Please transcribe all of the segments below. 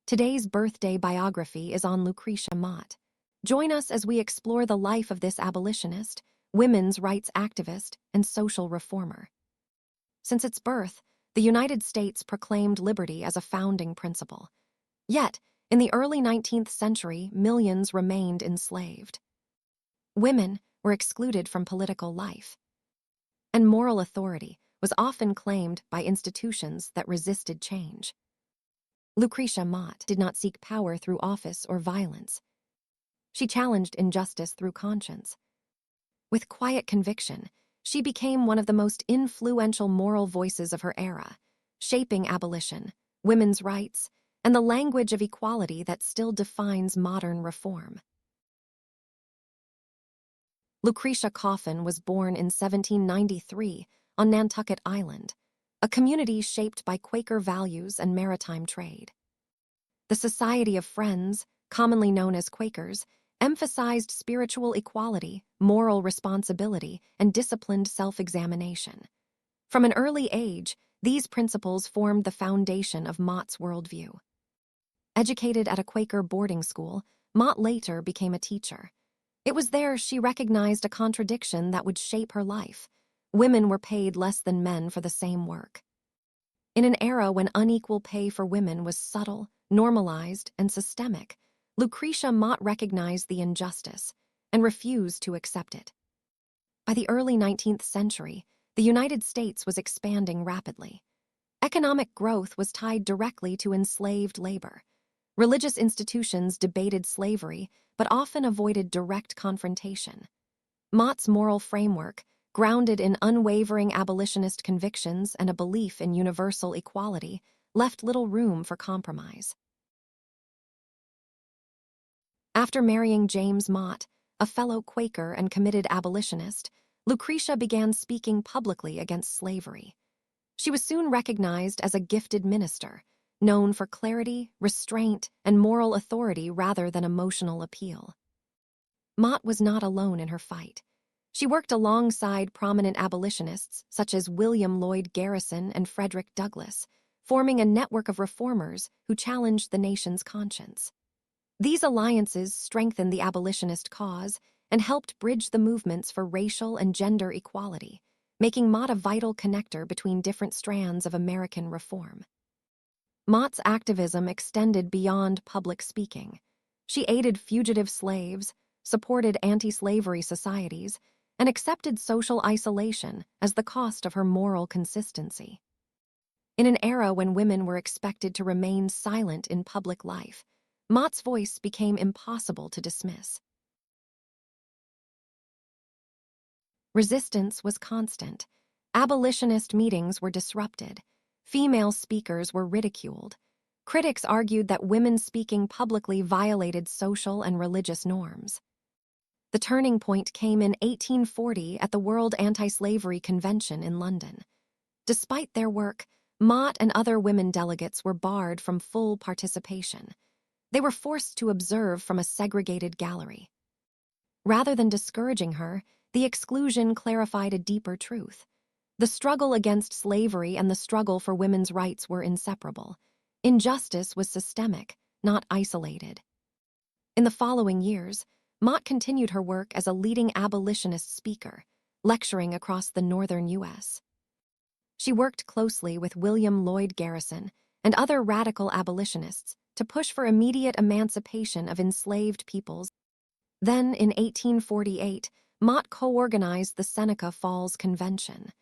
Today's birthday biography is on Lucretia Mott. Join us as we explore the life of this abolitionist, women's rights activist, and social reformer. Since its birth, the United States proclaimed liberty as a founding principle. Yet, in the early 19th century, millions remained enslaved. Women were excluded from political life, and moral authority was often claimed by institutions that resisted change. Lucretia Mott did not seek power through office or violence. She challenged injustice through conscience. With quiet conviction, she became one of the most influential moral voices of her era, shaping abolition, women's rights, and the language of equality that still defines modern reform. Lucretia Coffin was born in 1793 on Nantucket Island, a community shaped by Quaker values and maritime trade. The Society of Friends, commonly known as Quakers, emphasized spiritual equality, moral responsibility, and disciplined self-examination. From an early age, these principles formed the foundation of Mott's worldview. Educated at a Quaker boarding school, Mott later became a teacher. It was there she recognized a contradiction that would shape her life. Women were paid less than men for the same work. In an era when unequal pay for women was subtle, normalized, and systemic, Lucretia Mott recognized the injustice and refused to accept it. By the early 19th century, the United States was expanding rapidly. Economic growth was tied directly to enslaved labor. Religious institutions debated slavery, but often avoided direct confrontation. Mott's moral framework, grounded in unwavering abolitionist convictions and a belief in universal equality, left little room for compromise. After marrying James Mott, a fellow Quaker and committed abolitionist, Lucretia began speaking publicly against slavery. She was soon recognized as a gifted minister, known for clarity, restraint, and moral authority rather than emotional appeal. Mott was not alone in her fight. She worked alongside prominent abolitionists such as William Lloyd Garrison and Frederick Douglass, forming a network of reformers who challenged the nation's conscience. These alliances strengthened the abolitionist cause and helped bridge the movements for racial and gender equality, making Mott a vital connector between different strands of American reform. Mott's activism extended beyond public speaking. She aided fugitive slaves, supported anti-slavery societies, and accepted social isolation as the cost of her moral consistency. In an era when women were expected to remain silent in public life, Mott's voice became impossible to dismiss. Resistance was constant. Abolitionist meetings were disrupted. Female speakers were ridiculed. Critics argued that women speaking publicly violated social and religious norms. The turning point came in 1840 at the World Anti-Slavery Convention in London. Despite their work, Mott and other women delegates were barred from full participation. They were forced to observe from a segregated gallery. Rather than discouraging her, the exclusion clarified a deeper truth. The struggle against slavery and the struggle for women's rights were inseparable. Injustice was systemic, not isolated. In the following years, Mott continued her work as a leading abolitionist speaker, lecturing across the northern U.S. She worked closely with William Lloyd Garrison and other radical abolitionists to push for immediate emancipation of enslaved peoples. Then, in 1848, Mott co-organized the Seneca Falls Convention.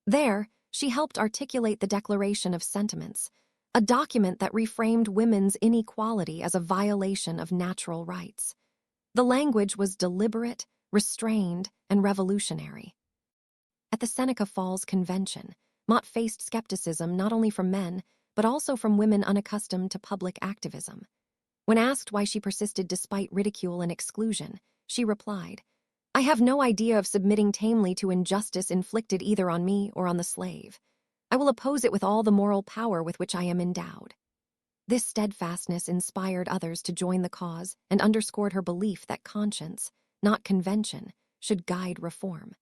There, she helped articulate the Declaration of Sentiments, a document that reframed women's inequality as a violation of natural rights. The language was deliberate, restrained, and revolutionary. At the Seneca Falls Convention, Mott faced skepticism not only from men, but also from women unaccustomed to public activism. When asked why she persisted despite ridicule and exclusion, she replied, "I have no idea of submitting tamely to injustice inflicted either on me or on the slave. I will oppose it with all the moral power with which I am endowed." This steadfastness inspired others to join the cause and underscored her belief that conscience, not convention, should guide reform.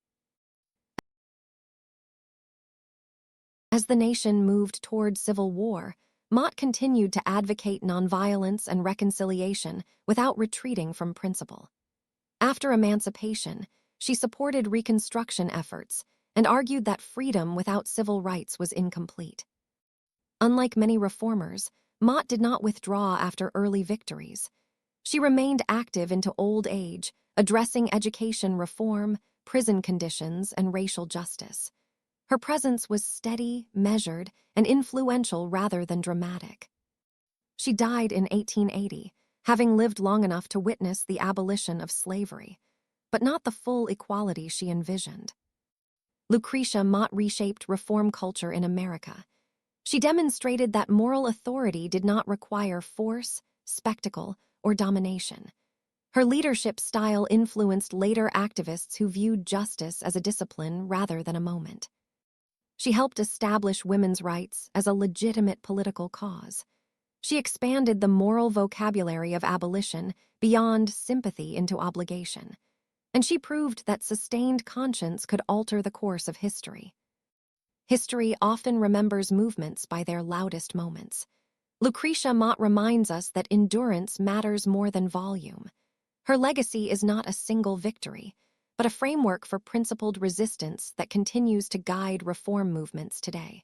As the nation moved toward civil war, Mott continued to advocate nonviolence and reconciliation without retreating from principle. After emancipation, she supported Reconstruction efforts and argued that freedom without civil rights was incomplete. Unlike many reformers, Mott did not withdraw after early victories. She remained active into old age, addressing education reform, prison conditions, and racial justice. Her presence was steady, measured, and influential rather than dramatic. She died in 1880, having lived long enough to witness the abolition of slavery, but not the full equality she envisioned. Lucretia Mott reshaped reform culture in America. She demonstrated that moral authority did not require force, spectacle, or domination. Her leadership style influenced later activists who viewed justice as a discipline rather than a moment. She helped establish women's rights as a legitimate political cause. She expanded the moral vocabulary of abolition beyond sympathy into obligation, and she proved that sustained conscience could alter the course of history. History often remembers movements by their loudest moments. Lucretia Mott reminds us that endurance matters more than volume. Her legacy is not a single victory, but a framework for principled resistance that continues to guide reform movements today.